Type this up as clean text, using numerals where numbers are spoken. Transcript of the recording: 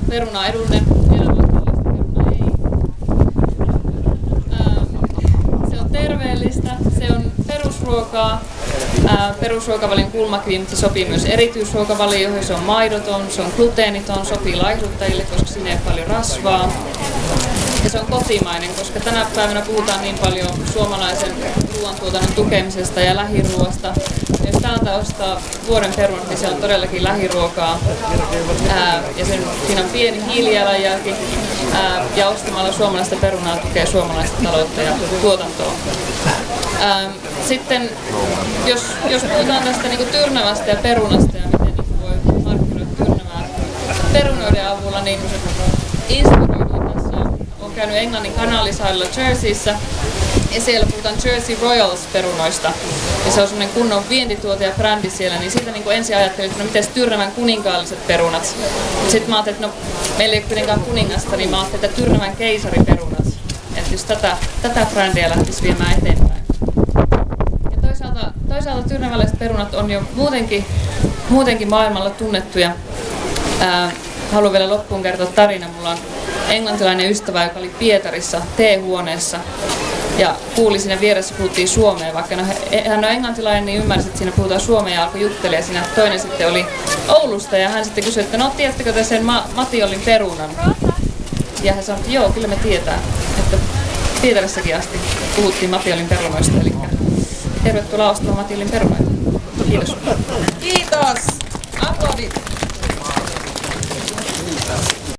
Peruna edullinen, elämänkallista peruna ei. Se on terveellistä, se on perusruokaa, perusruokavalion kulmakivi, mutta se sopii myös erityisruokavalioihin. Se on maidoton, se on gluteeniton, sopii laihduttajille, koska siinä ei ole paljon rasvaa. Ja se on kotimainen, koska tänä päivänä puhutaan niin paljon suomalaisen ruoantuotannon tukemisesta ja lähiruoasta. Jos täältä ostaa vuoden perunat, niin se on todellakin lähiruokaa. Ja siinä on pieni hiilijalanjälki. Ja ostamalla suomalaista perunaa tukee suomalaista taloutta ja tuotantoa. Sitten jos puhutaan tästä niin kuin Tyrnävästä ja perunasta ja miten niin voi markkinoida Tyrnävää perunoiden avulla, niin inspiroidun tässä on käynyt Englannin kanallisaarilla Jerseyssä ja siellä puhutaan Jersey Royals perunoista. Ja se on semmoinen kunnon vientituote ja brändi siellä, niin siitä niin ensin ajattelin, että no mites Tyrnävän kuninkaalliset perunat. Sitten mä ajattelin, että no meillä ei ole kuitenkaan kuningasta, niin mä ajattelin, että Tyrnävän keisariperunat. Että jos tätä brändiä lähtisi viemään eteenpäin. Toisaalta tyrnäväläiset perunat on jo muutenkin maailmalla tunnettuja. Haluan vielä loppuun kertoa tarina. Mulla on englantilainen ystävä, joka oli Pietarissa teehuoneessa ja kuuli siinä vieressä puhuttiin suomea. Vaikka hän on englantilainen, niin ymmärsi, että siinä puhutaan suomea ja alkoi juttelemaan. Siinä toinen sitten oli Oulusta ja hän sitten kysyi, että no tiedättekö te sen Matiolin perunan? Ja hän sanoi, että joo, kyllä me tietää. Että Pietarissakin asti puhuttiin Matiolin perunoista. Eli tervetuloa ostamaan Matiolin perunoita. Kiitos. Kiitos! Aplodit!